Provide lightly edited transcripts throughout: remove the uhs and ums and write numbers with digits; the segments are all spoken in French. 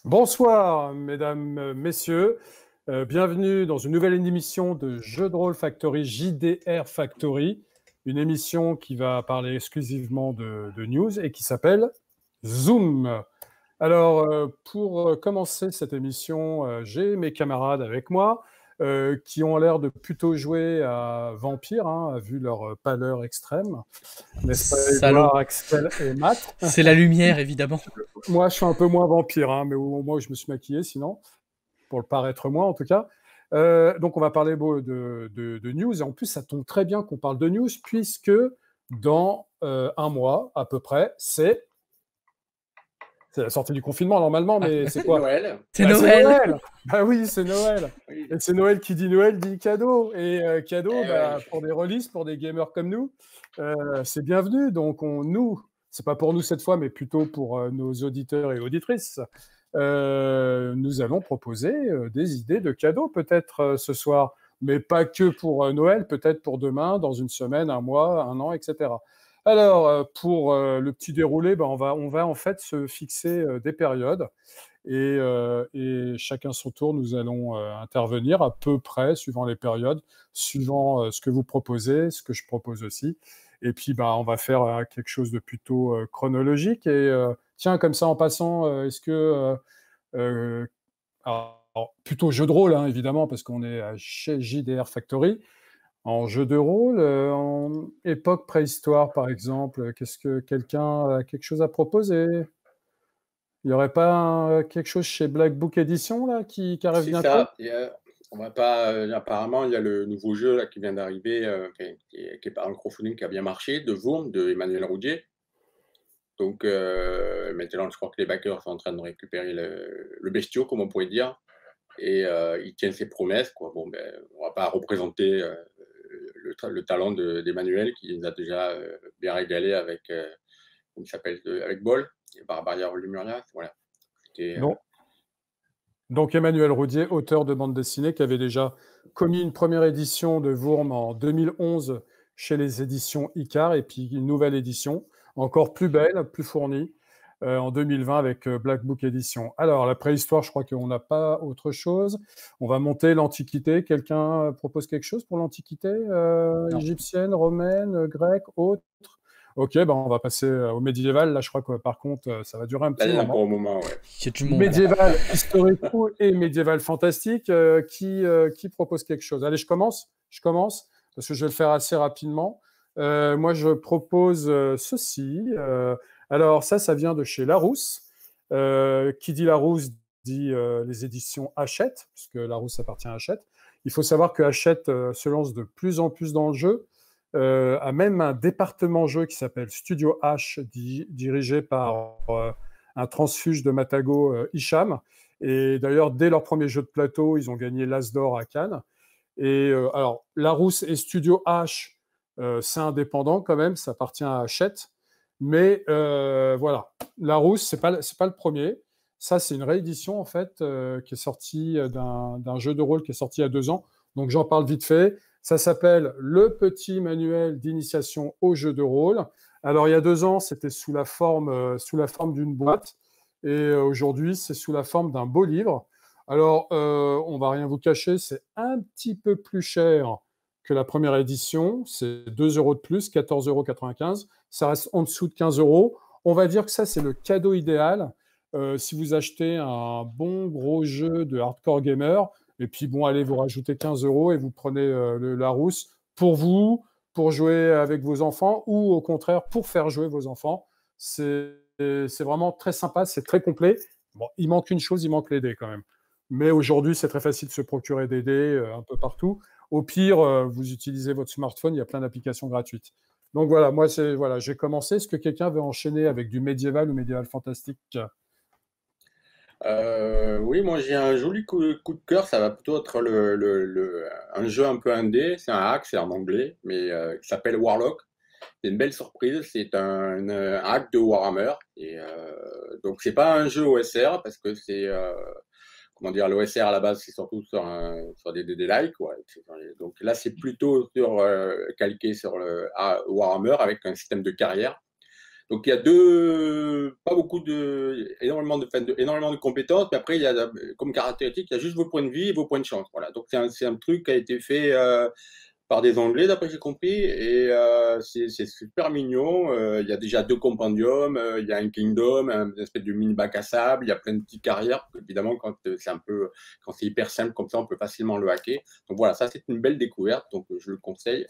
Bonsoir, mesdames, messieurs. Bienvenue dans une nouvelle émission de Jeux de rôle Factory, JDR Factory, une émission qui va parler exclusivement de news et qui s'appelle Zoom. Alors, pour commencer cette émission, j'ai mes camarades avec moi qui ont l'air de plutôt jouer à Vampire, hein, vu leur pâleur extrême. N'est-ce pas, Salaud. Edouard, Axel et Matt? C'est la lumière, évidemment. Moi, je suis un peu moins vampire, hein, mais au moins, je me suis maquillé, sinon, pour le paraître moins, en tout cas. Donc, on va parler de news. Et en plus, ça tombe très bien qu'on parle de news, puisque dans un mois, à peu près, c'est la sortie du confinement, normalement, mais c'est quoi? Noël. C'est Bah, c'est Noël. Noël. Bah oui, c'est Noël. Oui. Et c'est Noël qui dit Noël, dit cadeau. Et cadeau, Eh bah, ouais. pour des releases, pour des gamers comme nous, c'est bienvenu. Donc, nous, c'est pas pour nous cette fois, mais plutôt pour nos auditeurs et auditrices, nous allons proposer des idées de cadeaux peut-être ce soir, mais pas que pour Noël, peut-être pour demain, dans une semaine, un mois, un an, etc. Alors, pour le petit déroulé, ben, on va en fait se fixer des périodes et chacun son tour, nous allons intervenir à peu près, suivant les périodes, suivant ce que vous proposez, ce que je propose aussi. Et puis, ben, on va faire quelque chose de plutôt chronologique. Et tiens, comme ça, en passant, est-ce que... alors, plutôt jeu de rôle, hein, évidemment, parce qu'on est chez JDR Factory. En jeu de rôle, en époque préhistoire, par exemple, qu'est-ce que quelqu'un a quelque chose à proposer? Il n'y aurait pas quelque chose chez Black Book Edition là, qui arrive C'est bientôt? ça. On va pas. Apparemment, il y a le nouveau jeu là, qui vient d'arriver, qui est par un crowdfunding qui a bien marché, de Wurm, de Emmanuel Roudier. Donc, maintenant, je crois que les backers sont en train de récupérer le bestiau, comme on pourrait dire. Et il tient ses promesses, quoi. Bon, ben, on va pas représenter le talent d'Emmanuel, qui nous a déjà bien régalé avec, comment il s'appelle, avec Ball, et Barbaria Lemuria. Voilà. C'était. Non. Donc Emmanuel Roudier, auteur de bande dessinée, qui avait déjà commis une première édition de Wurm en 2011 chez les éditions Icar, et puis une nouvelle édition, encore plus belle, plus fournie, en 2020 avec Black Book Edition. Alors, la préhistoire, je crois qu'on n'a pas autre chose. On va monter l'Antiquité. Quelqu'un propose quelque chose pour l'Antiquité? Égyptienne, romaine, grecque, autre? Ok, ben on va passer au médiéval. Là, je crois que par contre, ça va durer un Là, petit il y en a moment. pour un moment, ouais. Il y a du monde. Médiéval historico et médiéval fantastique, qui propose quelque chose? Allez, je commence, parce que je vais le faire assez rapidement. Moi, je propose ceci. Alors, ça vient de chez Larousse. Qui dit Larousse dit les éditions Hachette, puisque Larousse appartient à Hachette. Il faut savoir que Hachette se lance de plus en plus dans le jeu, a même un département jeu qui s'appelle Studio H, dirigé par un transfuge de Matago, Hicham. Et d'ailleurs, dès leur premier jeu de plateau, ils ont gagné l'As d'or à Cannes. Et alors, Larousse et Studio H, c'est indépendant quand même, ça appartient à Hachette. Mais voilà, Larousse, c'est pas le premier. Ça, c'est une réédition en fait qui est sortie d'un jeu de rôle qui est sorti il y a 2 ans. Donc j'en parle vite fait. Ça s'appelle Le Petit Manuel d'initiation au jeu de rôle. Alors il y a 2 ans, c'était sous la forme d'une boîte, et aujourd'hui, c'est sous la forme d'un beau livre. Alors, on va rien vous cacher, c'est un petit peu plus cher que la première édition. C'est 2 euros de plus, 14,95 €. Ça reste en dessous de 15 €. On va dire que ça, c'est le cadeau idéal si vous achetez un bon gros jeu de hardcore gamer. Et puis, bon, allez, vous rajoutez 15 € et vous prenez le Larousse pour vous, pour jouer avec vos enfants, ou au contraire, pour faire jouer vos enfants. C'est vraiment très sympa, c'est très complet. Bon, il manque une chose, il manque les dés quand même. Mais aujourd'hui, c'est très facile de se procurer des dés un peu partout. Au pire, vous utilisez votre smartphone, il y a plein d'applications gratuites. Donc voilà, moi, voilà, j'ai commencé. Est-ce que quelqu'un veut enchaîner avec du médiéval ou médiéval fantastique? Oui, moi j'ai un joli coup de cœur, ça va plutôt être un jeu un peu indé, c'est un hack, c'est en anglais, mais qui s'appelle Warlock. C'est une belle surprise, c'est un hack de Warhammer, et donc c'est pas un jeu OSR, parce que c'est, comment dire, l'OSR à la base c'est surtout sur des DD-like, ouais. Donc là c'est plutôt calqué sur le Warhammer avec un système de carrière. Donc il y a pas beaucoup énormément de compétences, mais après il y a comme caractéristique, il y a juste vos points de vie et vos points de chance. Voilà. Donc c'est un truc qui a été fait par des Anglais, d'après ce que j'ai compris, et c'est super mignon. Il y a déjà 2 compendiums, il y a un kingdom, une espèce de mini bac à sable, il y a plein de petites carrières. Évidemment, quand c'est hyper simple comme ça, on peut facilement le hacker. Donc voilà, ça c'est une belle découverte, donc je le conseille.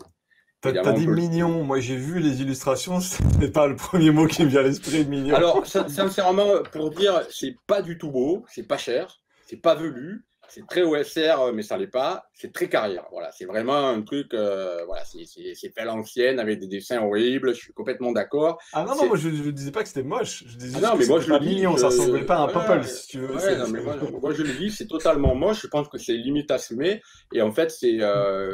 T'as dit mignon, moi j'ai vu les illustrations, c'est pas le premier mot qui me vient à l'esprit, mignon. Alors, sincèrement, pour dire, c'est pas du tout beau, c'est pas cher, c'est pas velu, c'est très OSR, mais ça l'est pas, c'est très carrière. Voilà, c'est vraiment un truc, voilà, c'est fait à l'ancienne avec des dessins horribles, je suis complètement d'accord. Ah non, moi je disais pas que c'était moche, je disais non, juste mais que moi, c'était pas mignon, ça ressemblait pas à un Popple, si tu veux. Ouais, non, mais moi, je le dis, c'est totalement moche, je pense que c'est limite assumé, et en fait,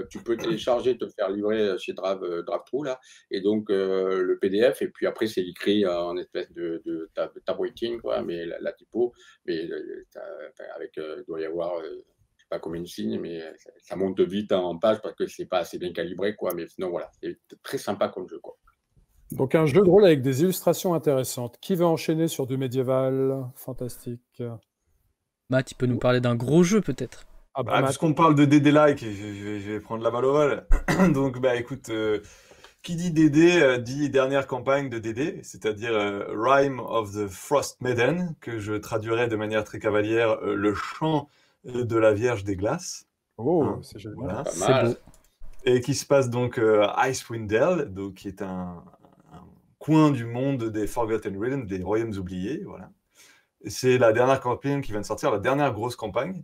tu peux télécharger, te faire livrer chez DraftTrue, là, et donc le PDF, et puis après, c'est écrit en espèce de tableting, quoi, mais la typo, mais il doit y avoir, je sais pas combien de signes, mais ça monte vite en page parce que c'est pas assez bien calibré, quoi, mais sinon, voilà, c'est très sympa comme jeu, quoi. Donc un jeu de rôle avec des illustrations intéressantes. Qui veut enchaîner sur du médiéval fantastique? Matt, tu peux nous parler d'un gros jeu peut-être? Puisqu'on parle de DD-like, je vais prendre la balle au vol. Donc écoute, qui dit DD dit dernière campagne de DD, c'est-à-dire Rime of the Frost Maiden, que je traduirais de manière très cavalière le chant de la Vierge des Glaces. Oh, c'est génial. Voilà. C'est beau. Et qui se passe donc à Icewind Dale, donc qui est un coin du monde des Forgotten Realms, des Royaumes oubliés, voilà. C'est la dernière campagne qui vient de sortir, la dernière grosse campagne.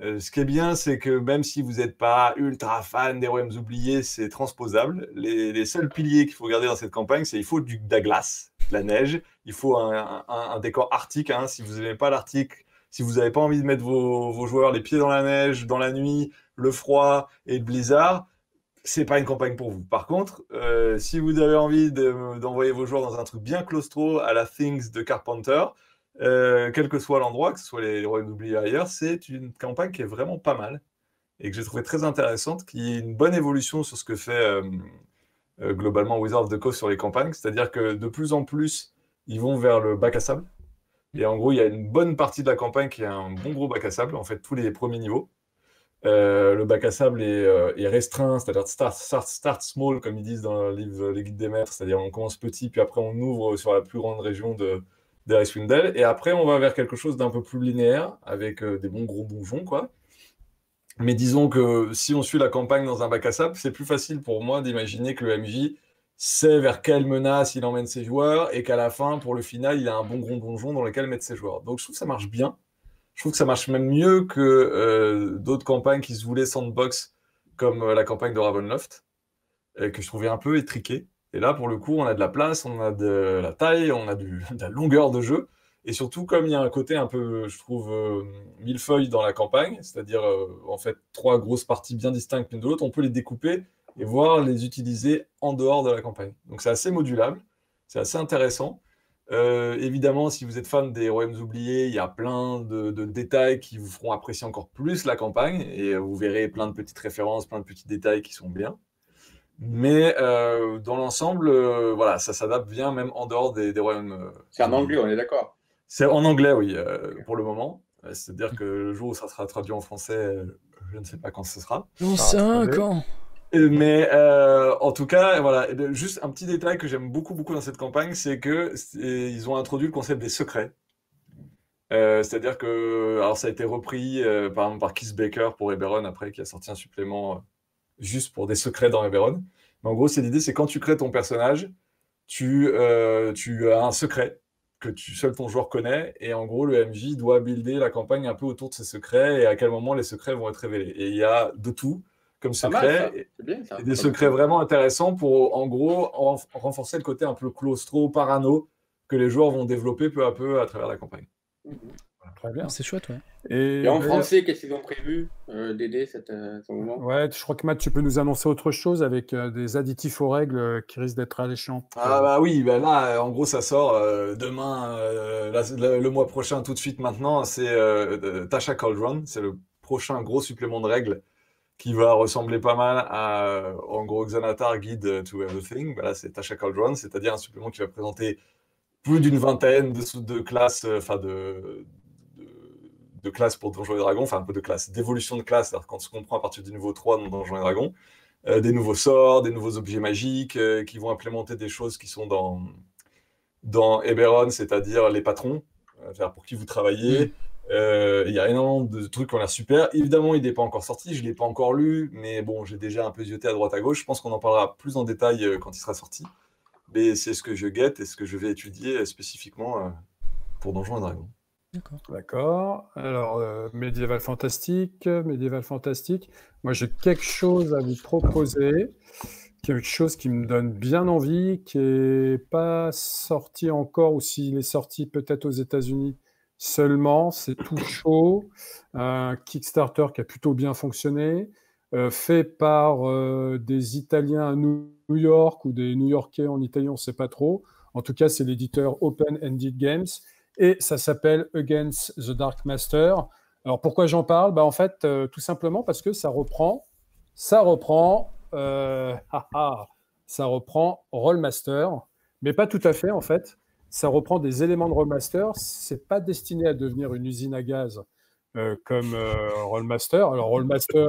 Ce qui est bien, c'est que même si vous n'êtes pas ultra fan des Royaumes oubliés, c'est transposable. Les seuls piliers qu'il faut garder dans cette campagne, c'est il faut de la glace, de la neige, il faut un décor arctique. Hein. Si vous n'aimez pas l'Arctique, si vous n'avez pas envie de mettre vos joueurs les pieds dans la neige, dans la nuit, le froid et le blizzard, c'est pas une campagne pour vous. Par contre, si vous avez envie d'envoyer vos joueurs dans un truc bien claustro à la Things de Carpenter, quel que soit l'endroit, que ce soit les Royaumes oubliés ailleurs, c'est une campagne qui est vraiment pas mal et que j'ai trouvé très intéressante, qui est une bonne évolution sur ce que fait globalement Wizards of the Coast sur les campagnes, c'est-à-dire que de plus en plus, ils vont vers le bac à sable. Et en gros, il y a une bonne partie de la campagne qui est un bon gros bac à sable, en fait, tous les premiers niveaux. Le bac à sable est restreint, c'est-à-dire start small, comme ils disent dans le livre Les Guides des Maîtres, c'est-à-dire on commence petit, puis après on ouvre sur la plus grande région d'Icewind Dale, et après on va vers quelque chose d'un peu plus linéaire, avec des bons gros donjons, quoi. Mais disons que si on suit la campagne dans un bac à sable, c'est plus facile pour moi d'imaginer que le MJ sait vers quelle menace il emmène ses joueurs, et qu'à la fin, pour le final, il a un bon gros donjon dans lequel mettre ses joueurs. Donc je trouve que ça marche bien. Je trouve que ça marche même mieux que d'autres campagnes qui se voulaient sandbox, comme la campagne de Ravenloft, que je trouvais un peu étriquée. Et là, pour le coup, on a de la place, on a de la taille, on a de la longueur de jeu. Et surtout, comme il y a un côté un peu, je trouve, millefeuille dans la campagne, c'est-à-dire, en fait, 3 grosses parties bien distinctes l'une de l'autre, on peut les découper et voir les utiliser en dehors de la campagne. Donc, c'est assez modulable, c'est assez intéressant. Évidemment, si vous êtes fan des Royaumes oubliés, il y a plein de détails qui vous feront apprécier encore plus la campagne, et vous verrez plein de petites références, plein de petits détails qui sont bien. Mais dans l'ensemble, voilà, ça s'adapte bien même en dehors des Royaumes. C'est en anglais, on est d'accord? C'est en anglais, oui, pour le moment. C'est-à-dire que le jour où ça sera traduit en français, je ne sais pas quand ce sera. J'en sais un quand. Mais en tout cas, voilà, juste un petit détail que j'aime beaucoup dans cette campagne, c'est que ils ont introduit le concept des secrets. C'est-à-dire que, alors ça a été repris par exemple par Keith Baker pour Eberron après, qui a sorti un supplément juste pour des secrets dans Eberron. Mais en gros, l'idée, c'est quand tu crées ton personnage, tu as un secret que seul ton joueur connaît, et en gros, le MJ doit builder la campagne un peu autour de ces secrets, et à quel moment les secrets vont être révélés. Et il y a de tout comme secret, et des secrets vraiment intéressants pour, en gros, renforcer le côté un peu claustro, parano, que les joueurs vont développer peu à peu à travers la campagne. Très bien. C'est chouette, ouais. Et en français, qu'est-ce qu'ils ont prévu d'aider ce moment? Ouais, je crois que Matt, tu peux nous annoncer autre chose avec des additifs aux règles qui risquent d'être alléchants. Ah bah oui, bah là, en gros, ça sort demain, le mois prochain, tout de suite maintenant, c'est Tasha Cauldron, c'est le prochain gros supplément de règles qui va ressembler pas mal à, en gros, Xanatar Guide to Everything. Bah là, c'est Tasha Cauldron, c'est-à-dire un supplément qui va présenter plus d'une vingtaine de classes, de classes pour Donjons et Dragons, enfin un peu de classes, d'évolution de classe, c'est-à-dire quand on se comprend à partir du niveau 3 dans Donjons et Dragons, des nouveaux sorts, des nouveaux objets magiques qui vont implémenter des choses qui sont dans Eberron, c'est-à-dire les patrons, pour qui vous travaillez. Il y a énormément de trucs qui ont l'air super. Évidemment, il n'est pas encore sorti, je ne l'ai pas encore lu, mais bon, j'ai déjà un peu zioté à droite à gauche. Je pense qu'on en parlera plus en détail quand il sera sorti. Mais c'est ce que je guette et ce que je vais étudier spécifiquement pour Donjons et Dragons. D'accord. Alors, médiéval fantastique. Moi, j'ai quelque chose à vous proposer. Quelque chose qui me donne bien envie, qui n'est pas sorti encore, ou s'il est sorti peut-être aux États-Unis seulement. C'est tout chaud. Un Kickstarter qui a plutôt bien fonctionné, fait par des Italiens à New York ou des New-Yorkais en Italie, on ne sait pas trop. En tout cas, c'est l'éditeur Open Ended Games. Et ça s'appelle Against the Dark Master. Alors pourquoi j'en parle? En fait, tout simplement parce que ça reprend Rollmaster, mais pas tout à fait en fait. Ça reprend des éléments de Rollmaster. C'est pas destiné à devenir une usine à gaz comme Rollmaster. Alors Rollmaster,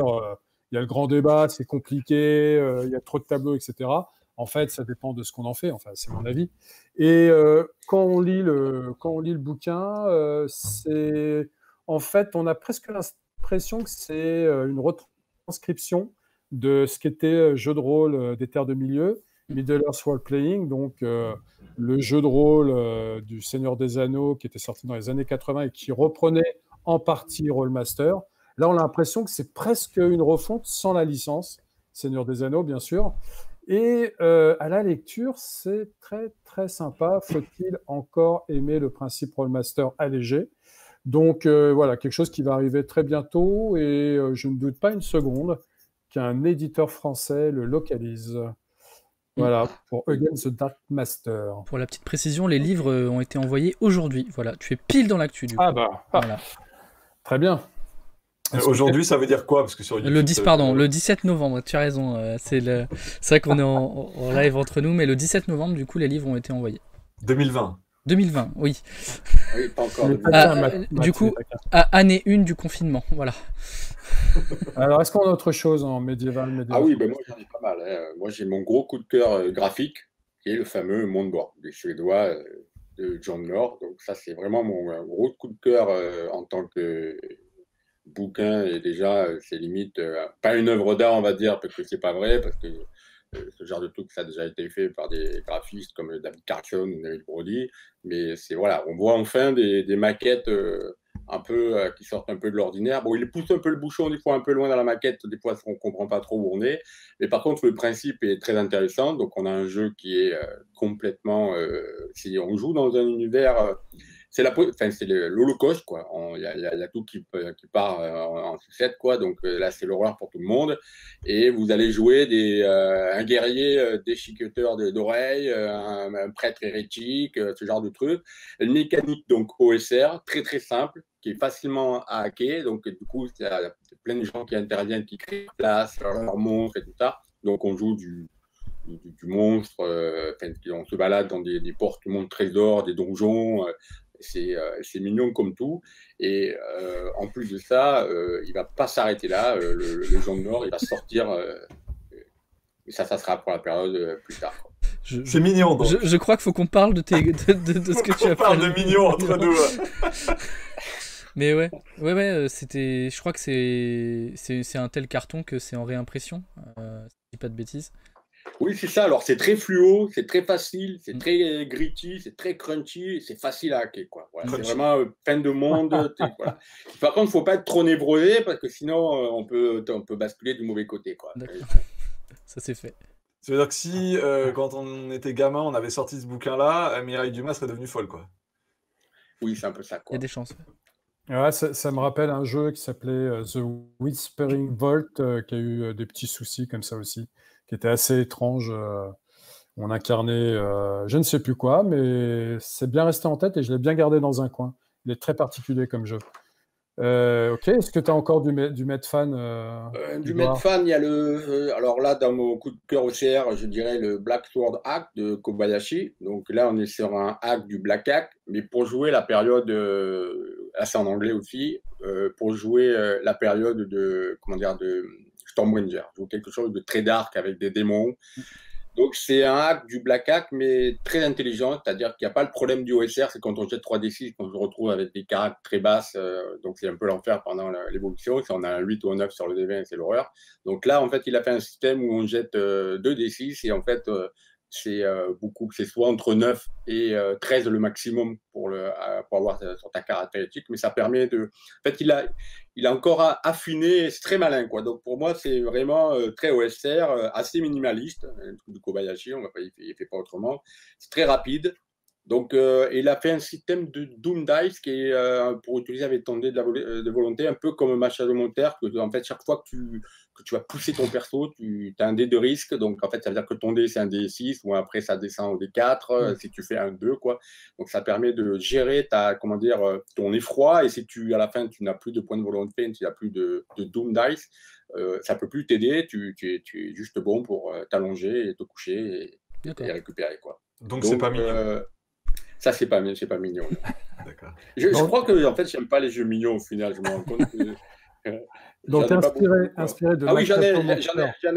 il y a le grand débat, c'est compliqué, il y a trop de tableaux, etc. En fait, ça dépend de ce qu'on en fait. Enfin, c'est mon avis. Et quand on lit le bouquin, en fait, on a presque l'impression que c'est une retranscription de ce qu'était jeu de rôle des Terres de Milieu, Middle-earth Role Playing, donc le jeu de rôle du Seigneur des Anneaux qui était sorti dans les années 80 et qui reprenait en partie Rollmaster. Là, on a l'impression que c'est presque une refonte sans la licence, Seigneur des Anneaux, bien sûr. Et à la lecture, c'est très, très sympa. Faut-il encore aimer le principe Rollmaster allégé? Donc voilà, quelque chose qui va arriver très bientôt et je ne doute pas une seconde qu'un éditeur français le localise. Voilà, pour Against the Dark Master. Pour la petite précision, les livres ont été envoyés aujourd'hui. Voilà, tu es pile dans l'actu du coup. Voilà. Très bien. Aujourd'hui, ça veut dire quoi? Parce que sur YouTube, le 17 novembre, tu as raison. C'est vrai qu'on est en live entre nous, mais le 17 novembre, du coup, les livres ont été envoyés. 2020. 2020, oui. Oui, pas encore. Du coup, année 1 du confinement, voilà. Alors, est-ce qu'on a autre chose en médiéval? Ah oui, moi j'en ai pas mal. Moi j'ai mon gros coup de cœur graphique, qui est le fameux Mondboard des Suédois de John Nord. Donc ça c'est vraiment mon gros coup de cœur en tant que bouquin. Et déjà c'est limite pas une œuvre d'art on va dire, parce que c'est pas vrai, parce que ce genre de truc ça a déjà été fait par des graphistes comme David Carson ou David Brody. Mais c'est voilà, on voit enfin des maquettes un peu qui sortent un peu de l'ordinaire. Bon, il pousse un peu le bouchon des fois un peu loin dans la maquette, des fois on comprend pas trop où on est. Mais par contre, le principe est très intéressant. Donc on a un jeu qui est complètement, si on joue dans un univers, c'est l'Holocauste quoi. Il y a tout qui part en sucette quoi. Donc là c'est l'horreur pour tout le monde. Et vous allez jouer un guerrier déchiqueteur d'oreilles, un prêtre hérétique, ce genre de truc. Une mécanique donc OSR très très simple, qui est facilement à hacker. Donc du coup il y a plein de gens qui interviennent, qui créent place, leur monstre et tout ça. Donc on joue du monstre, on se balade dans des portes monde trésors, des donjons. C'est mignon comme tout. Et en plus de ça, il va pas s'arrêter là. Le Jean de Nord, il va sortir. Et ça sera pour la période plus tard. C'est mignon. Donc. Je crois qu'il faut qu'on parle de ce que tu as fait. On parle de mignon entre nous. Mais ouais, je crois que c'est un tel carton que c'est en réimpression. Si je dis pas de bêtises. Oui, c'est ça. Alors, c'est très fluo, c'est très facile, c'est très gritty, c'est très crunchy, c'est facile à hacker, quoi. Voilà, c'est vraiment fin de monde. Voilà. Par contre, il ne faut pas être trop névrosé parce que sinon, on peut basculer du mauvais côté, quoi. Ça, c'est fait. Ça veut dire que si, quand on était gamin, on avait sorti ce bouquin-là, Mireille Dumas serait devenue folle, quoi. Oui, c'est un peu ça, quoi. Il y a des chances. Ouais, ça me rappelle un jeu qui s'appelait The Whispering Vault, qui a eu des petits soucis comme ça aussi, qui était assez étrange. On incarnait je ne sais plus quoi, mais c'est bien resté en tête et je l'ai bien gardé dans un coin. Il est très particulier comme jeu. Ok, est-ce que tu as encore du Medfan Du Edouard Medfan, il y a alors là, dans mon coup de cœur OCR, je dirais le Black Sword Hack de Kobayashi. Donc là, on est sur un hack du Black Hack, mais pour jouer la période, là c'est en anglais aussi, pour jouer la période de, comment dire, de Stormbringer. Donc quelque chose de très dark avec des démons. Donc c'est un hack du Black Hack, mais très intelligent, c'est-à-dire qu'il n'y a pas le problème du OSR, c'est quand on jette 3d6, qu'on se retrouve avec des caractères très basses, donc c'est un peu l'enfer pendant l'évolution. Si on a un 8 ou un 9 sur le D20, c'est l'horreur. Donc là, en fait, il a fait un système où on jette 2d6 et en fait, c'est c'est soit entre 9 et 13 le maximum pour avoir sur ta caractéristique, mais ça permet de... En fait, il a encore affiné, c'est très malin, quoi. Donc pour moi, c'est vraiment très OSR, assez minimaliste, un truc de Kobayashi, il fait pas autrement. C'est très rapide. Donc, il a fait un système de Doom Dice qui est pour utiliser avec ton dé de volonté, un peu comme Machado Monterre, que en fait, chaque fois que tu vas pousser ton perso, tu as un dé de risque. Donc, en fait, ça veut dire que ton dé, c'est un dé 6, ou après, ça descend au dé 4, si tu fais un 2, quoi. Donc, ça permet de gérer ton effroi. Et si à la fin, tu n'as plus de points de volonté, tu n'as plus de Doom Dice, ça ne peut plus t'aider. Tu es juste bon pour t'allonger et te coucher et récupérer, quoi. Donc c'est pas mignon. Ça, c'est pas mignon. D'accord. Je crois que, en fait, j'aime pas les jeux mignons au final. Je me rends compte que. Donc, inspiré de. Ah oui, j'en ai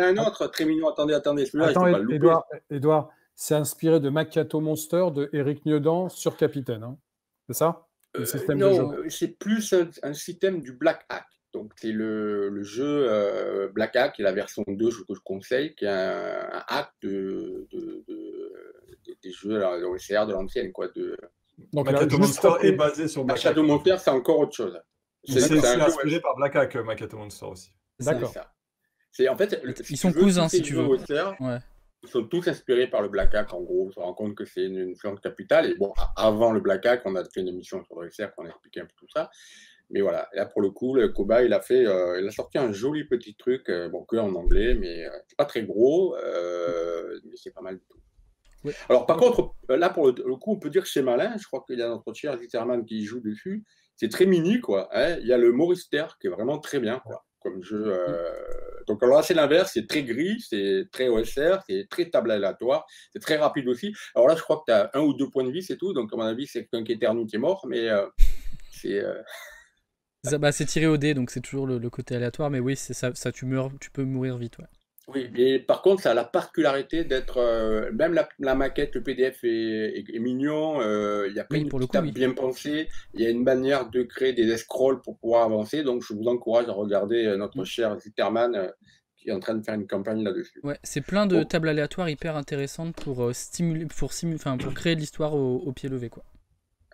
un autre très mignon. Attendez, celui-là, attends, je peux pas le louper. Edouard, c'est inspiré de Macchiato Monster de Eric Nieudant sur Capitaine. Hein. C'est ça le système de Non, jeu. c'est plus un système du Black Hack. Donc, c'est le jeu Black Hack, qui est la version 2 que je conseille, qui est un hack des jeux OCR de l'ancienne, quoi. Donc, Macchiato Monster est basé sur Black Hack. Macchiato Monster, c'est encore autre chose. C'est inspiré par Black Hack, Macchiato Monster aussi. D'accord. En fait, ils sont cousins, si tu veux. OCR, ouais. Ils sont tous inspirés par le Black Hack, en gros. On se rend compte que c'est une influence capitale. Et bon, avant le Black Hack, on a fait une émission sur le OCR qu'on a expliqué un peu tout ça. Mais voilà, là pour le coup, le Koba, il a sorti un joli petit truc, que en anglais, mais c'est pas très gros, mais c'est pas mal du tout. Oui. Alors par contre, là pour le coup, on peut dire que c'est malin. Je crois qu'il y a notre cher Zitterman qui joue dessus. C'est très mini, quoi. Hein. Il y a le Maurister qui est vraiment très bien, quoi, comme jeu. Donc alors là, c'est l'inverse, c'est très gris, c'est très OSR, c'est très table aléatoire, c'est très rapide aussi. Alors là, je crois que tu as 1 ou 2 points de vie, c'est tout. Donc à mon avis, c'est quelqu'un qui éternue qui est mort, mais c'est... c'est tiré au dé, donc c'est toujours le côté aléatoire, mais oui, c'est ça, tu peux mourir vite. Ouais. Oui, mais par contre, ça a la particularité d'être, même la maquette, le PDF est mignon, il y a plein de tables bien pensées, il y a une manière de créer des scrolls pour pouvoir avancer, donc je vous encourage à regarder notre cher Zitterman qui est en train de faire une campagne là-dessus. Ouais, c'est plein de tables aléatoires hyper intéressantes pour créer de l'histoire au pied levé, quoi.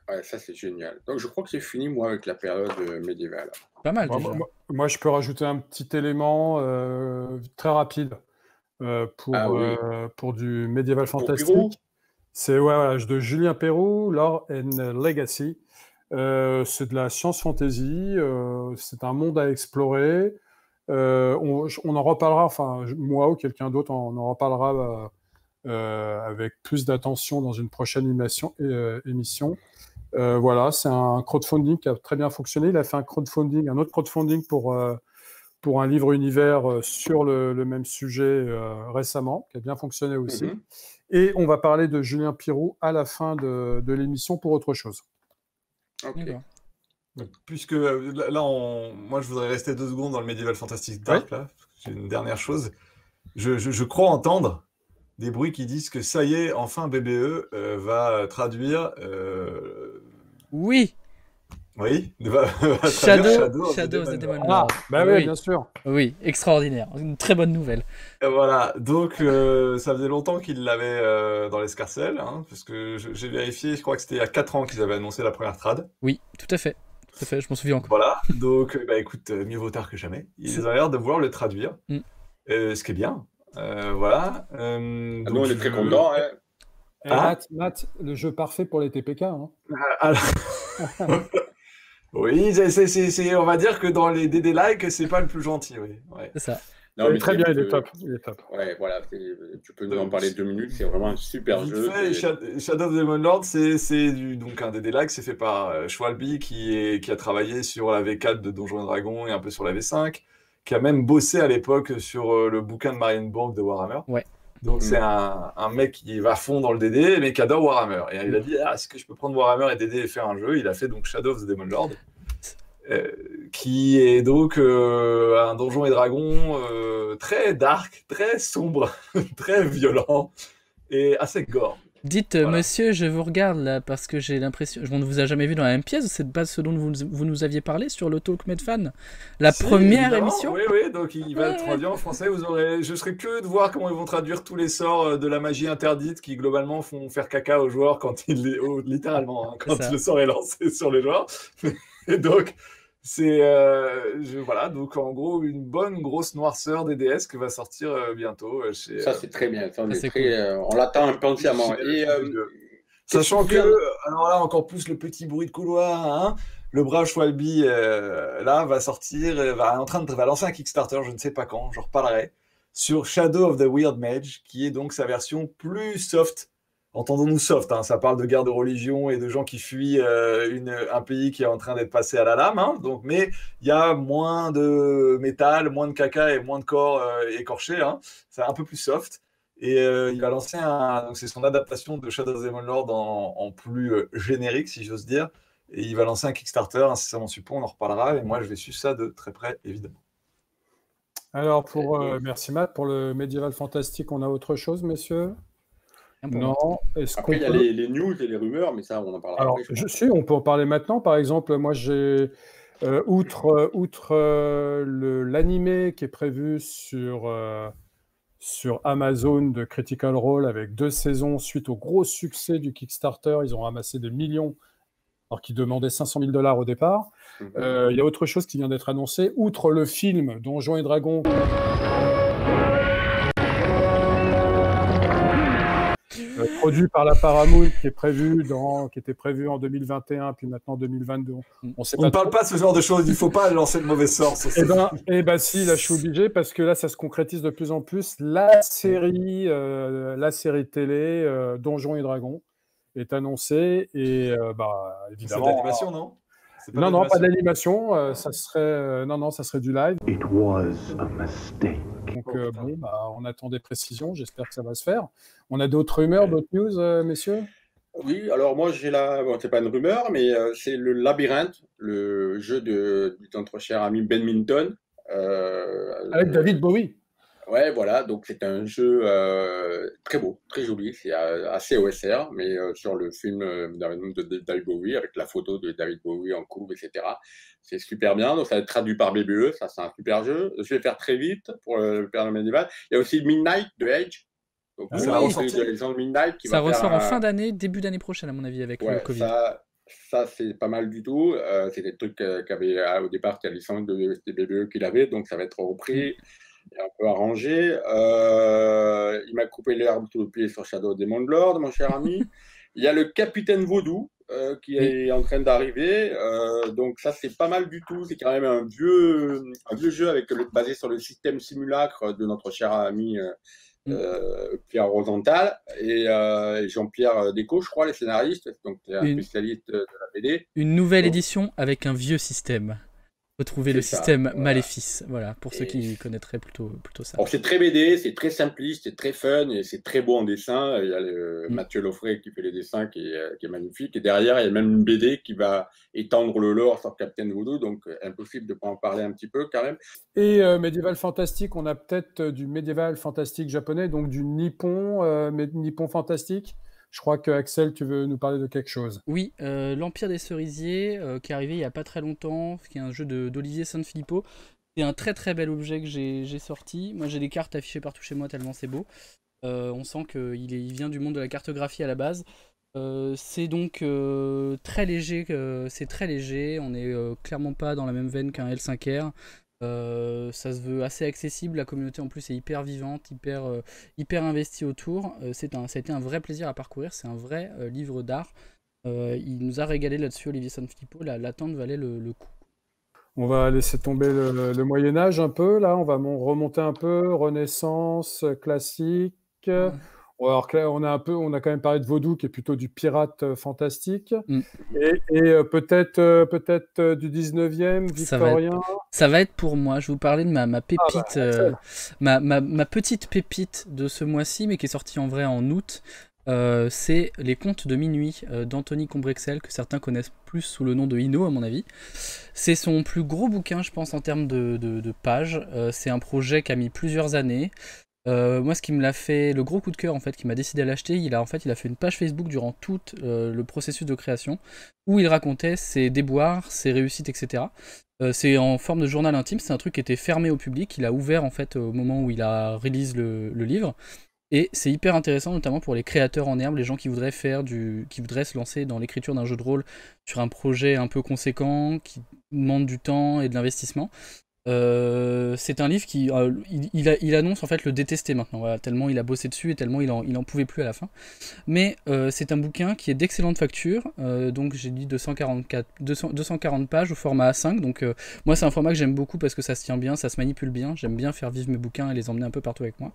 Ouais, ça c'est génial. Donc je crois que c'est fini, moi, avec la période médiévale. Pas mal, déjà. Moi, je peux rajouter un petit élément très rapide pour du médiéval fantastique. C'est de Julien Perroux, Lore and Legacy. C'est de la science fantasy. C'est un monde à explorer. On en reparlera, enfin, moi ou quelqu'un d'autre, on en reparlera avec plus d'attention dans une prochaine émission. Voilà, c'est un crowdfunding qui a très bien fonctionné. Il a fait un autre crowdfunding pour un livre univers sur le même sujet récemment, qui a bien fonctionné aussi. Et on va parler de Julien Perroux à la fin de l'émission pour autre chose. Ok. Donc, puisque là, moi je voudrais rester 2 secondes dans le Medieval Fantastic Dark, là. J'ai une dernière chose. Je crois entendre des bruits qui disent que ça y est, enfin BBE va traduire... Oui. Oui, Shadow of the Demon Lord. Oui, bien sûr. Oui, extraordinaire. Une très bonne nouvelle. Et voilà, donc ça faisait longtemps qu'ils l'avaient dans l'escarcelle, hein, parce que j'ai vérifié, je crois que c'était il y a 4 ans qu'ils avaient annoncé la première trad. Oui, tout à fait, je m'en souviens encore. Voilà, donc écoute, mieux vaut tard que jamais. Ils ont l'air de vouloir le traduire, ce qui est bien. Voilà. Donc on est très contents. Matt, le jeu parfait pour les TPK. Hein. Oui, on va dire que dans les DD-like, c'est pas le plus gentil. Oui. Ouais. C'est ça. Non, mais très c'est, bien, il est top. Il est top. ouais, voilà, tu peux nous en parler 2 minutes, c'est vraiment un super Vite jeu. fait, Shadow of the Demon Lord, c'est donc un DD-like, c'est fait par Schwalbe qui a travaillé sur la V4 de Donjons et Dragons et un peu sur la V5, qui a même bossé à l'époque sur le bouquin de Marienburg de Warhammer. Ouais. Donc c'est un mec qui va à fond dans le DD, mais qui adore Warhammer. Et il a dit, est-ce que je peux prendre Warhammer et DD et faire un jeu? Il a fait donc Shadow of the Demon Lord, qui est donc un Donjon et Dragon très dark, très sombre, très violent et assez gore. Dites, Voilà. monsieur, je vous regarde là parce que j'ai l'impression. On ne vous a jamais vu dans la même pièce, c'est pas ce dont vous nous aviez parlé sur le Talk Medfan. La Si, première évidemment, émission. oui, donc il va Ouais, être traduit en français. Je serais curieux de voir comment ils vont traduire tous les sorts de la magie interdite qui globalement font faire caca aux joueurs quand littéralement, hein, quand ça. le sort est lancé sur les joueurs. Et donc, voilà, donc en gros, une bonne grosse noirceur des DS qui va sortir bientôt chez. Ça, c'est très bien. Ça, c'est on l'attend impatiemment. Et sachant que, alors là, encore plus le petit bruit de couloir, hein, le brave Schwalbe, là, va sortir, va lancer un Kickstarter, je ne sais pas quand, j'en reparlerai, sur Shadow of the Weird Mage, qui est donc sa version plus soft. Entendons-nous soft, hein, ça parle de guerre de religion et de gens qui fuient un pays qui est en train d'être passé à la lame, hein, donc, mais il y a moins de métal, moins de caca et moins de corps écorchés, hein, c'est un peu plus soft. Et il va lancer donc c'est son adaptation de Shadow of the Demon Lord en plus générique, si j'ose dire. Et il va lancer un Kickstarter, incessamment sous peu, on en reparlera. Et moi, je vais suivre ça de très près, évidemment. Alors, merci Matt. Pour le médiéval fantastique, on a autre chose, messieurs? Non. Après, il y a les news et les rumeurs, mais ça, on en parlera après. On peut en parler maintenant. Par exemple, moi, j'ai, outre l'animé qui est prévu sur Amazon de Critical Role avec 2 saisons suite au gros succès du Kickstarter, ils ont ramassé des millions alors qu'ils demandaient 500 000 $ au départ. Il y a autre chose qui vient d'être annoncé, outre le film Donjons et Dragons produit par la Paramount qui était prévu en 2021 puis maintenant 2022. On ne parle pas de ce genre de choses, il ne faut pas lancer le mauvais sort. Eh ben si, là je suis obligé parce que là ça se concrétise de plus en plus. La série télé Donjons et Dragons est annoncée et évidemment. C'est d'animation, non? Non, pas d'animation. Ça serait du live. It was a mistake. Donc on attend des précisions. J'espère que ça va se faire. On a d'autres rumeurs, d'autres news, messieurs? Oui, alors moi j'ai c'est pas une rumeur, mais c'est le Labyrinthe, le jeu de notre cher ami Ben Minton. Avec David Bowie. Ouais, voilà, donc c'est un jeu très beau, très joli, c'est assez OSR, mais sur le film de David Bowie, avec la photo de David Bowie en couve, etc. C'est super bien, donc ça va être traduit par BBE, ça c'est un super jeu. Je vais faire très vite pour le Père médiéval. Il y a aussi Midnight de Edge. Donc, ça ressort en fin d'année, début d'année prochaine, à mon avis, avec le Covid. Ça c'est pas mal du tout. C'est des trucs qu'avait au départ, c'était la licence de BBE qu'il avait, donc ça va être repris. Et un peu arrangé. Il m'a coupé l'herbe sous le pied sur Shadow of the Demon Lord, mon cher ami. Il y a le Capitaine Vaudou qui est en train d'arriver. Donc ça, c'est pas mal du tout. C'est quand même un vieux jeu basé sur le système simulacre de notre cher ami Pierre Rosenthal et Jean-Pierre Descaux, je crois, les scénaristes. Donc c'est un spécialiste de la BD. Une nouvelle édition avec un vieux système. Retrouver le système Maléfice, voilà, pour ceux qui connaîtraient plutôt ça. Alors, c'est très BD, c'est très simpliste, c'est très fun et c'est très beau en dessin. Il y a Mathieu Loffray qui fait les dessins qui est magnifique. Et derrière, il y a même une BD qui va étendre le lore sur Captain Voodoo, donc impossible de ne pas en parler un petit peu quand même. Et médiéval fantastique, on a peut-être du médiéval fantastique japonais, donc du nippon, nippon fantastique. Je crois que Axel, tu veux nous parler de quelque chose. Oui, l'Empire des Cerisiers, qui est arrivé il n'y a pas très longtemps, qui est un jeu d'Olivier Sanfilippo. C'est un très très bel objet que j'ai sorti. Moi j'ai des cartes affichées partout chez moi tellement c'est beau. On sent qu'il vient du monde de la cartographie à la base. C'est donc très léger, on n'est clairement pas dans la même veine qu'un L5R. Ça se veut assez accessible, la communauté en plus est hyper vivante, hyper investie autour. Ça a été un vrai plaisir à parcourir, c'est un vrai livre d'art. Il nous a régalé là-dessus, Olivier Sanfilippo, l'attente valait le coup. On va laisser tomber le Moyen-Âge un peu, là. On va remonter un peu. Renaissance, classique. Ouais. Alors que là, on a quand même parlé de Vaudou, qui est plutôt du pirate fantastique. Mm. Et peut-être du 19e, victorien. Ça va être pour moi. Je vais vous parler de ma pépite, excellent. ma petite pépite de ce mois-ci, mais qui est sortie en vrai en août. C'est Les Contes de minuit d'Anthony Combrexel, que certains connaissent plus sous le nom de Ino, à mon avis. C'est son plus gros bouquin, je pense, en termes de pages. C'est un projet qui a mis plusieurs années. Moi, ce qui me l'a fait, le gros coup de cœur, en fait, qui m'a décidé à l'acheter, il a fait une page Facebook durant tout le processus de création, où il racontait ses déboires, ses réussites, etc. C'est en forme de journal intime. C'est un truc qui était fermé au public. Il a ouvert, en fait, au moment où il a release le livre. Et c'est hyper intéressant, notamment pour les créateurs en herbe, les gens qui voudraient se lancer dans l'écriture d'un jeu de rôle sur un projet un peu conséquent, qui demande du temps et de l'investissement. C'est un livre qui il annonce en fait le détester maintenant, voilà, tellement il a bossé dessus et tellement il en pouvait plus à la fin. Mais c'est un bouquin qui est d'excellente facture, donc j'ai dit 240 pages au format A5, donc moi c'est un format que j'aime beaucoup parce que ça se tient bien, ça se manipule bien, j'aime bien faire vivre mes bouquins et les emmener un peu partout avec moi.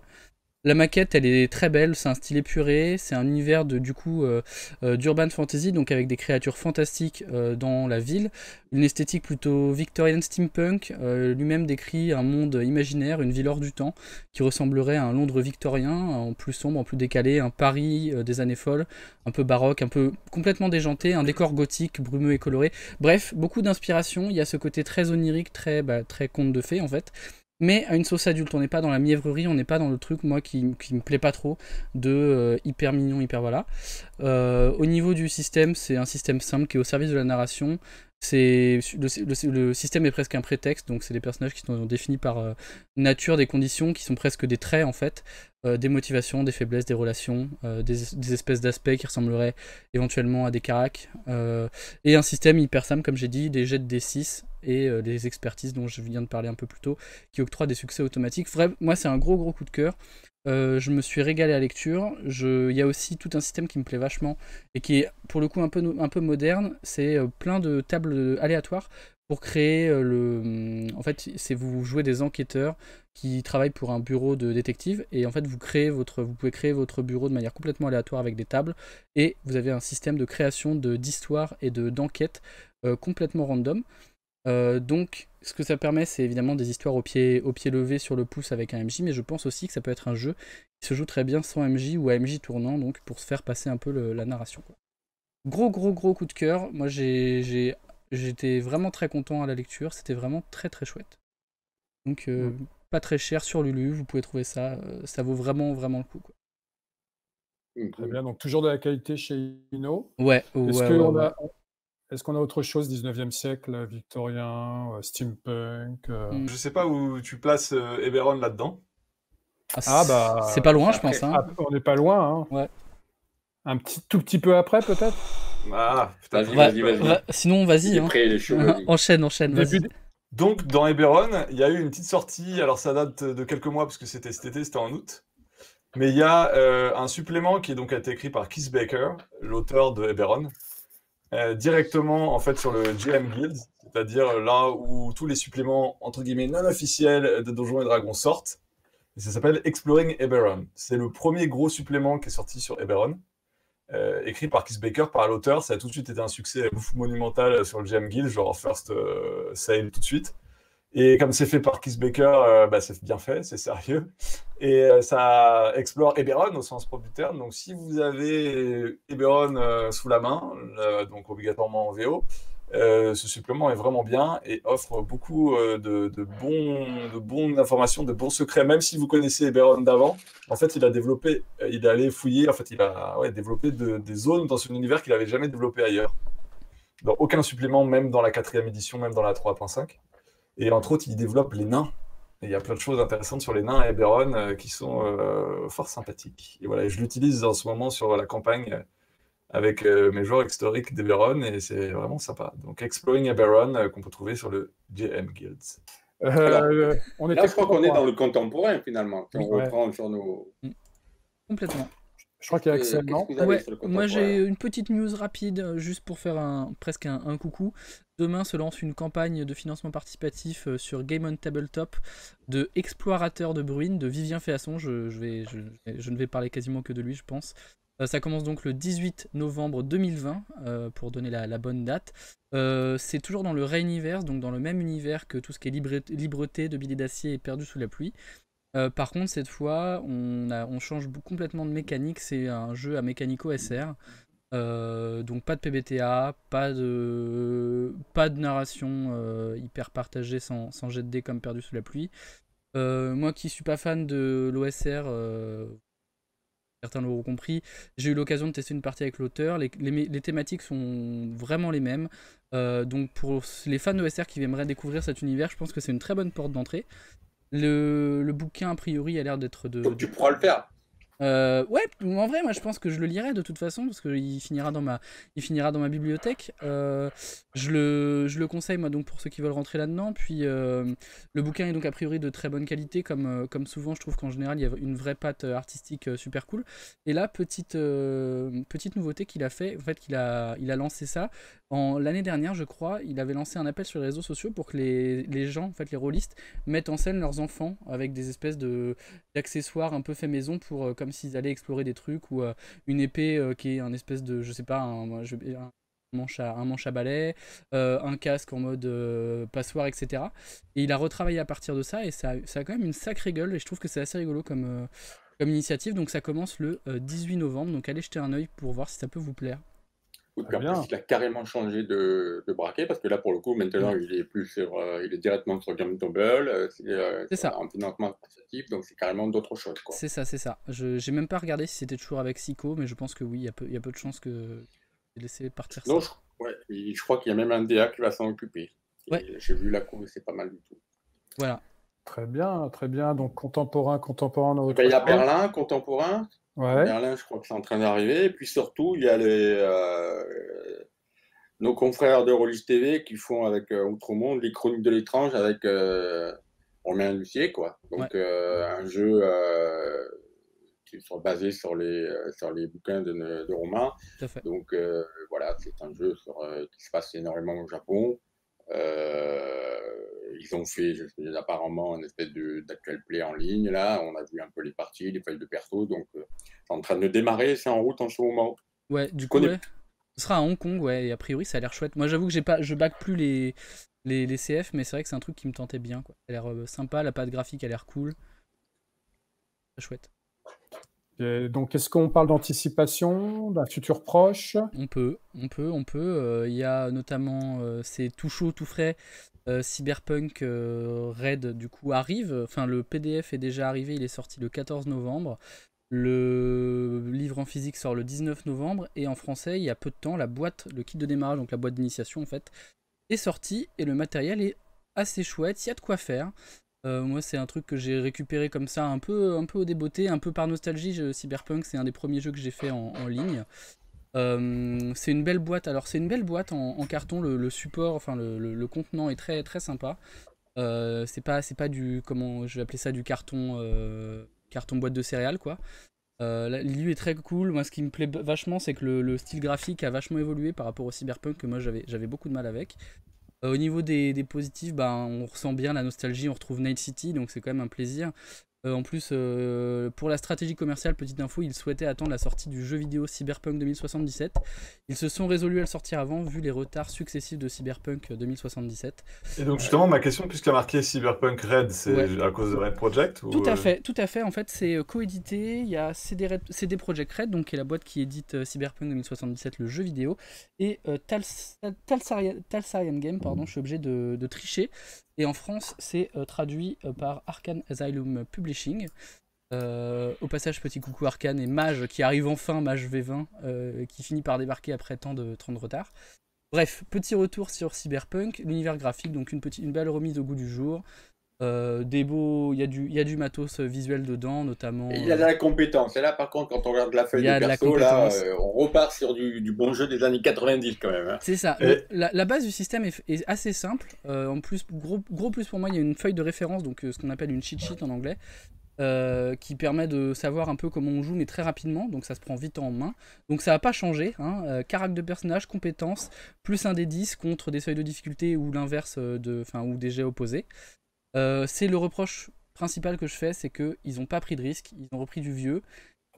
La maquette, elle est très belle, c'est un style épuré, c'est un univers d'urban fantasy, donc avec des créatures fantastiques dans la ville, une esthétique plutôt victorian steampunk, lui-même décrit un monde imaginaire, une ville hors du temps, qui ressemblerait à un Londres victorien, en plus sombre, en plus décalé, un Paris des années folles, un peu baroque, un peu complètement déjanté, un décor gothique, brumeux et coloré. Bref, beaucoup d'inspiration, il y a ce côté très onirique, très conte de fées en fait. Mais à une sauce adulte, on n'est pas dans la mièvrerie, on n'est pas dans le truc, moi, qui me plaît pas trop, de hyper mignon, hyper voilà. Au niveau du système, c'est un système simple qui est au service de la narration. Le système est presque un prétexte, donc c'est des personnages qui sont définis par nature, des conditions qui sont presque des traits en fait, des motivations, des faiblesses, des relations, des espèces d'aspects qui ressembleraient éventuellement à des caracs, et un système hyper simple comme j'ai dit, des jets de D6 et des expertises dont je viens de parler un peu plus tôt, qui octroient des succès automatiques. Vraiment, moi c'est un gros coup de cœur. Je me suis régalé à la lecture. Il y a aussi tout un système qui me plaît vachement et qui est pour le coup un peu moderne. C'est plein de tables aléatoires pour créer En fait, c'est vous jouez des enquêteurs qui travaillent pour un bureau de détective et en fait vous pouvez créer votre bureau de manière complètement aléatoire avec des tables et vous avez un système de création d'histoires et d'enquêtes complètement random. Donc, ce que ça permet, c'est évidemment des histoires au pied levé sur le pouce avec un MJ, mais je pense aussi que ça peut être un jeu qui se joue très bien sans MJ ou à MJ tournant, donc pour se faire passer un peu la narration, quoi. Gros coup de cœur. Moi, j'étais vraiment très content à la lecture. C'était vraiment très chouette. Donc, pas très cher sur Lulu. Vous pouvez trouver ça. Ça vaut vraiment le coup, quoi. Très bien. Donc, toujours de la qualité chez Ino. Ouais. Est-ce qu'on a autre chose, 19e siècle, victorien, steampunk Je sais pas où tu places Eberron là-dedans. C'est pas loin, je pense. Hein. On n'est pas loin. Hein. Ouais. Tout petit peu après, peut-être. Ah, putain, vas-y. Sinon, vas-y. Hein. Prêt, les cheveux, enchaîne. Vas-y. Donc, dans Eberron, il y a eu une petite sortie. Alors, ça date de quelques mois parce que c'était cet été, c'était en août. Mais il y a un supplément qui a été écrit par Keith Baker, l'auteur de Eberron. Directement en fait sur le GM Guild, c'est-à-dire là où tous les suppléments entre guillemets non officiels de Donjons et Dragons sortent. Et ça s'appelle Exploring Eberron. C'est le premier gros supplément qui est sorti sur Eberron, écrit par Keith Baker, par l'auteur. Ça a tout de suite été un succès monumental sur le GM Guild, genre first sale tout de suite. Et comme c'est fait par Keith Baker, c'est bien fait, c'est sérieux. Et ça explore Eberron au sens propre du terme. Donc si vous avez Eberron sous la main, donc obligatoirement en VO, ce supplément est vraiment bien et offre beaucoup de bonnes informations, de bons secrets. Même si vous connaissez Eberron d'avant, en fait il est allé fouiller, en fait il a développé des zones dans son univers qu'il n'avait jamais développé ailleurs. Dans aucun supplément, même dans la 4e édition, même dans la 3.5. Et entre autres, il développe les nains. Et il y a plein de choses intéressantes sur les nains à Eberron qui sont fort sympathiques. Et voilà, je l'utilise en ce moment sur la campagne avec mes joueurs historiques d'Eberron et c'est vraiment sympa. Donc, Exploring Eberron qu'on peut trouver sur le GM Guild. Je crois qu'on est dans le contemporain finalement. Si on reprend sur nos. Complètement. Je crois qu'il y a Qu'est-ce Axel, non? que vous avez Ouais, sur le moi j'ai contemporain? une petite news rapide, juste pour faire presque un coucou. Demain se lance une campagne de financement participatif sur Game on Tabletop de Explorateur de Bruine de Vivien Féasson. Je ne vais parler quasiment que de lui, je pense. Ça commence donc le 18 novembre 2020, pour donner la bonne date. C'est toujours dans le Rainiverse, donc dans le même univers que tout ce qui est Libreté de Billet d'Acier et Perdu sous la pluie. Par contre, cette fois, on change complètement de mécanique. C'est un jeu à mécanico-SR. Donc pas de PBTA, pas de narration hyper partagée sans jet de dés comme Perdu sous la pluie. Moi qui suis pas fan de l'OSR, certains l'auront compris, j'ai eu l'occasion de tester une partie avec l'auteur. Les thématiques sont vraiment les mêmes. Donc pour les fans d'OSR qui aimeraient découvrir cet univers, je pense que c'est une très bonne porte d'entrée. Le bouquin, a priori, a l'air d'être Donc tu pourras le faire. Ouais, en vrai, moi je pense que je le lirai de toute façon parce qu'il finira dans ma bibliothèque. Je le conseille, moi, donc pour ceux qui veulent rentrer là-dedans. Puis le bouquin est donc a priori de très bonne qualité, comme souvent je trouve qu'en général il y a une vraie patte artistique super cool. Et là, petite nouveauté qu'il a fait, en fait, il a lancé ça l'année dernière, je crois. Il avait lancé un appel sur les réseaux sociaux pour que les gens, en fait, les rôlistes, mettent en scène leurs enfants avec des espèces d'accessoires un peu fait maison pour comme s'ils allaient explorer des trucs, ou une épée qui est un espèce de, je sais pas, un manche à balai, un casque en mode passoire, etc. Et il a retravaillé à partir de ça, et ça a quand même une sacrée gueule, et je trouve que c'est assez rigolo comme initiative. Donc ça commence le 18 novembre, donc allez jeter un œil pour voir si ça peut vous plaire. Oui, Très puis en plus, il a carrément changé de braquet, parce que là, pour le coup, maintenant, il est plus sur, il est directement sur Gametoble, C'est ça. en financement participatif, donc c'est carrément d'autres choses, quoi. C'est ça, c'est ça. J'ai même pas regardé si c'était toujours avec Sico, mais je pense que oui, il y a peu de chances que j'ai laissé partir Non, ça. je crois qu'il y a même un DA qui va s'en occuper. Ouais. J'ai vu la cour, c'est pas mal du tout. Voilà. Très bien, très bien. Donc contemporain dans votre Il y a chose. Berlin, contemporain. Ouais. Berlin, je crois que c'est en train d'arriver. Et puis surtout, il y a nos confrères de Rollis TV qui font avec Outremonde les Chroniques de l'étrange avec Romain Lucier, quoi. Donc un jeu qui sont basés sur les bouquins de Romain. Tout à fait. Donc voilà, c'est un jeu qui se passe énormément au Japon. Ils ont fait apparemment une espèce d'actual play en ligne, là. On a vu un peu les parties, les feuilles de perso, donc c'est en train de démarrer, c'est en route en ce moment. Ouais, du coup, ouais. Ce sera à Hong Kong, ouais, et a priori ça a l'air chouette. Moi j'avoue que je back plus les CF, mais c'est vrai que c'est un truc qui me tentait bien, quoi. Ça a l'air sympa, la patte graphique a l'air cool. C'est chouette. Et donc, est-ce qu'on parle d'anticipation, d'un futur proche? On peut. Il y a notamment, c'est tout chaud, tout frais, Cyberpunk Red, du coup, arrive. Enfin, le PDF est déjà arrivé, il est sorti le 14 novembre. Le livre en physique sort le 19 novembre. Et en français, il y a peu de temps, le kit de démarrage, donc la boîte d'initiation, en fait, est sorti. Et le matériel est assez chouette, il y a de quoi faire. Moi, c'est un truc que j'ai récupéré comme ça, un peu au débeauté, un peu par nostalgie. Cyberpunk, c'est un des premiers jeux que j'ai fait en ligne. C'est une belle boîte. Alors, c'est une belle boîte en carton. Le support, enfin, le contenant est très, très sympa. C'est pas du, comment je vais appeler ça, du carton boîte de céréales, quoi. L'ILU est très cool. Moi, ce qui me plaît vachement, c'est que le style graphique a vachement évolué par rapport au Cyberpunk que moi j'avais beaucoup de mal avec. Au niveau des positifs, on ressent bien la nostalgie, on retrouve Night City, donc c'est quand même un plaisir. En plus, pour la stratégie commerciale, petite info, ils souhaitaient attendre la sortie du jeu vidéo Cyberpunk 2077. Ils se sont résolus à le sortir avant, vu les retards successifs de Cyberpunk 2077. Et donc justement, ma question, puisqu'il y a marqué Cyberpunk Red, c'est à cause de Red Project ou... Tout à fait. En fait, c'est coédité. Il y a CD Projekt Red, donc qui est la boîte qui édite Cyberpunk 2077, le jeu vidéo, et Talsarian Game, pardon, je suis obligé de tricher. Et en France, c'est traduit par Arkane Asylum Publishing. Au passage, petit coucou Arkane et Mage qui arrive enfin, Mage V20, qui finit par débarquer après tant de retard. Bref, petit retour sur Cyberpunk, l'univers graphique, donc une belle remise au goût du jour. Il y a du matos visuel dedans, notamment. Et il y a de la compétence. Et là, par contre, quand on regarde la feuille de perso, là, on repart sur du bon jeu des années 90 quand même. Hein. C'est ça. La base du système est assez simple. En plus, gros plus pour moi, il y a une feuille de référence, donc ce qu'on appelle une cheat sheet en anglais. qui permet de savoir un peu comment on joue, mais très rapidement, donc ça se prend vite en main. Donc ça n'a pas changé, hein. Caractère de personnage, compétences, plus un des 10 contre des seuils de difficulté ou l'inverse, ou des jets opposés. C'est le reproche principal que je fais, c'est qu'ils n'ont pas pris de risque, ils ont repris du vieux,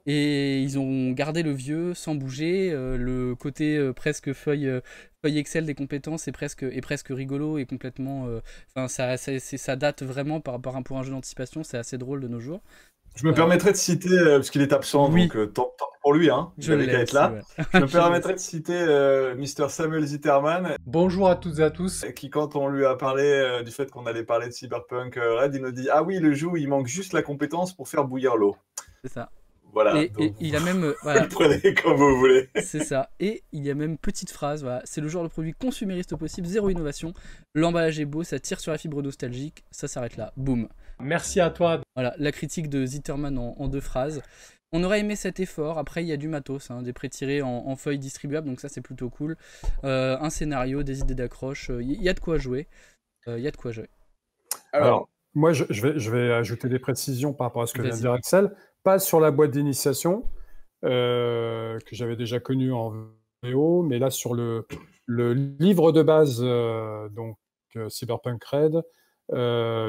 et ils ont gardé le vieux sans bouger. Le côté presque feuille Excel des compétences est presque rigolo et complètement. Ça date vraiment pour un jeu d'anticipation, c'est assez drôle de nos jours. Je me permettrais de citer, parce qu'il est absent, Oui. donc tant pour lui, hein, il avait qu'à être là. Ouais. Je me permettrais de citer Mr. Samuel Zitterman, Bonjour à toutes et à tous. qui, quand on lui a parlé du fait qu'on allait parler de Cyberpunk Red, il nous dit « Ah oui, le jeu où il manque juste la compétence pour faire bouillir l'eau. » C'est ça. Voilà. Et il a même. Voilà. Prenez comme vous voulez. C'est ça. Et il y a même petite phrase, voilà, c'est le genre de produit consumériste possible, zéro innovation. L'emballage est beau, ça tire sur la fibre nostalgique, ça s'arrête là. Boum. Merci à toi. Voilà, la critique de Zitterman en 2 phrases. On aurait aimé cet effort. Après, il y a du matos, hein, des pré-tirés en feuilles distribuables, donc ça c'est plutôt cool. Un scénario, des idées d'accroche, il y a de quoi jouer. Alors, moi, je vais ajouter des précisions par rapport à ce que vient de dire Axel. Pas sur la boîte d'initiation, que j'avais déjà connue en VO, mais là sur le livre de base, Cyberpunk Red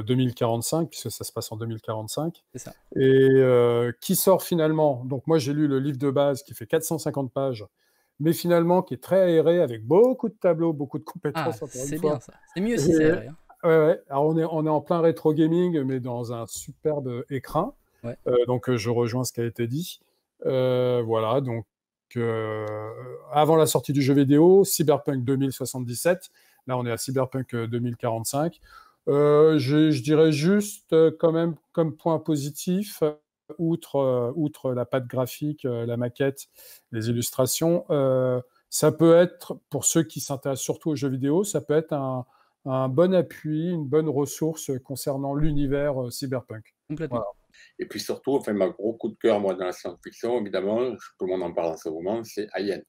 2045, puisque ça se passe en 2045. C'est ça. Et qui sort finalement. Donc moi, j'ai lu le livre de base qui fait 450 pages, mais finalement qui est très aéré, avec beaucoup de tableaux, beaucoup de compétences. C'est bien ça. C'est mieux si c'est aéré. Hein. Ouais. Alors on est en plein rétro gaming, mais dans un superbe écrin. Ouais. Donc je rejoins ce qui a été dit. Voilà, donc avant la sortie du jeu vidéo, Cyberpunk 2077, là on est à Cyberpunk 2045. Je dirais juste quand même comme point positif, outre la patte graphique, la maquette, les illustrations, ça peut être, pour ceux qui s'intéressent surtout aux jeux vidéo, ça peut être un bon appui, une bonne ressource concernant l'univers cyberpunk. Complètement. Voilà. Et puis surtout, ma gros coup de cœur, moi, dans la science-fiction, évidemment, tout le monde en parle en ce moment, c'est Alien.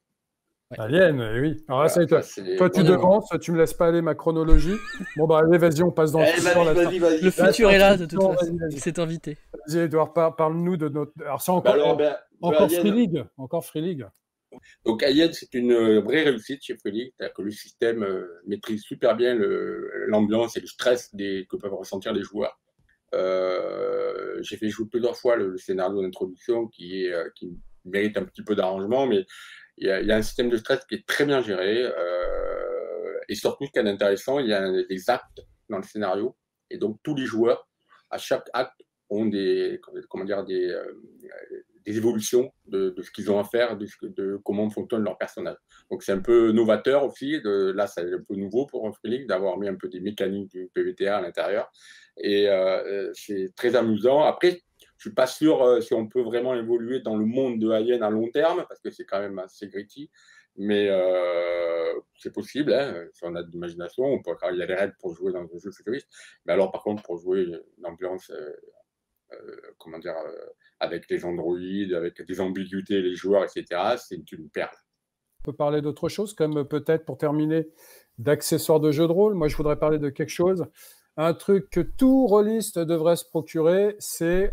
Ouais. Alien, oui. Alors là, voilà, toi, tu devances, tu me laisses pas aller ma chronologie. Bon, bah, allez, vas-y, on passe dans le futur. Vas-y. Le futur est là, de toute façon. C'est invité. Vas-y, Edouard, parle-nous de notre. Alors, c'est encore Free League. Encore Free League. Donc, Alien, c'est une vraie réussite chez Free League. C'est-à-dire que le système maîtrise super bien l'ambiance et le stress que peuvent ressentir les joueurs. J'ai fait jouer plusieurs fois le scénario d'introduction qui mérite un petit peu d'arrangement, mais il y a un système de stress qui est très bien géré, et surtout ce qui est intéressant, il y a des actes dans le scénario, et donc tous les joueurs à chaque acte ont des évolutions de ce qu'ils ont à faire, de comment fonctionne leur personnage. Donc c'est un peu novateur aussi, là c'est un peu nouveau pour Free League d'avoir mis un peu des mécaniques du PBTA à l'intérieur, et c'est très amusant. Après, je suis pas sûr si on peut vraiment évoluer dans le monde de Alien à long terme, parce que c'est quand même assez gritty, mais c'est possible, hein, si on a de l'imagination. Il y a des règles pour jouer dans un jeu futuriste, mais alors par contre, pour jouer une ambiance avec les androïdes, avec des ambiguïtés, les joueurs, etc., c'est une perle. On peut parler d'autre chose, comme peut-être, pour terminer, d'accessoires de jeux de rôle. Moi, je voudrais parler de quelque chose. Un truc que tout rôliste devrait se procurer,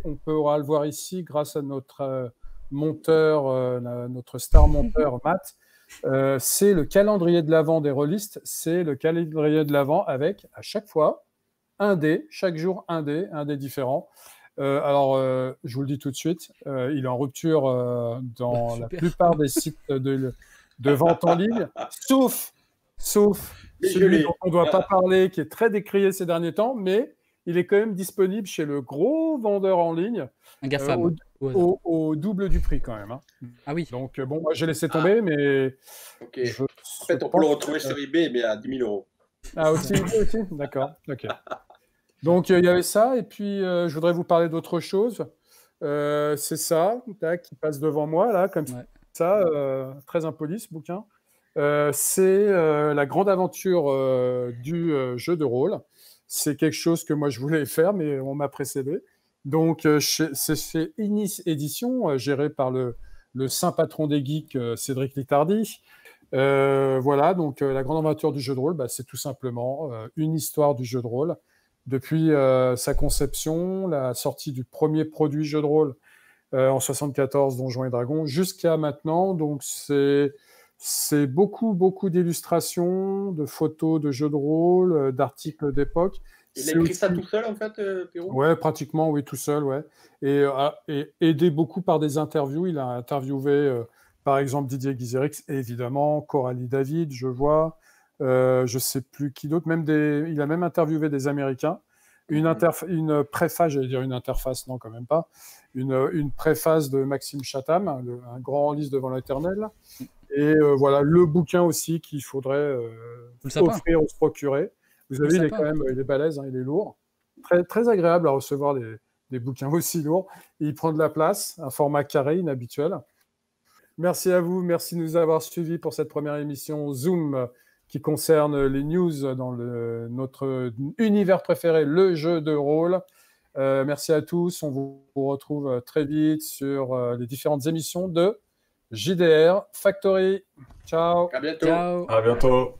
on pourra le voir ici grâce à notre monteur, notre star monteur Matt, c'est le calendrier de l'Avent des rôlistes. C'est le calendrier de l'Avent avec, à chaque fois, un dé, chaque jour un dé différent. Alors, je vous le dis tout de suite, il est en rupture dans la plupart des sites de vente en ligne, sauf celui dont on ne doit pas parler, qui est très décrié ces derniers temps, mais il est quand même disponible chez le gros vendeur en ligne, au double du prix quand même. Hein. Ah oui. Donc, bon, moi j'ai laissé tomber, mais... Okay. En fait, on peut le retrouver sur eBay, mais à 10 000 €. Ah, aussi, d'accord. Ok. Donc, il y avait ça, et puis je voudrais vous parler d'autre chose. C'est ça, qui passe devant moi, là, comme ça, très impoli, ce bouquin. C'est la grande aventure du jeu de rôle. C'est quelque chose que moi, je voulais faire, mais on m'a précédé. Donc, c'est chez Inis Éditions, géré par le saint patron des geeks, Cédric Littardi. Voilà, donc la grande aventure du jeu de rôle, c'est tout simplement une histoire du jeu de rôle depuis sa conception, la sortie du premier produit jeu de rôle en 74, Donjons et Dragons, jusqu'à maintenant. Donc c'est beaucoup d'illustrations, de photos de jeux de rôle, d'articles d'époque. Il a écrit ça tout seul, en fait, Pierrot? Ouais, pratiquement, oui, tout seul, ouais. Et aidé beaucoup par des interviews. Il a interviewé, par exemple, Didier Guizerix, et évidemment, Coralie David, je vois. Je sais plus qui d'autre. Il a même interviewé des Américains. Une préface, j'allais dire une interface, non, quand même pas. Une préface de Maxime Chatham, un grand lys devant l'éternel. Et voilà, le bouquin aussi qu'il faudrait offrir ou se procurer. Vous avez vu, il est balèze, hein, il est lourd. Très agréable à recevoir des bouquins aussi lourds. Et il prend de la place, un format carré inhabituel. Merci à vous, merci de nous avoir suivis pour cette première émission Zoom qui concerne les news dans notre univers préféré, le jeu de rôle. Merci à tous, on vous retrouve très vite sur les différentes émissions de JDR Factory. Ciao. À bientôt. Ciao. À bientôt.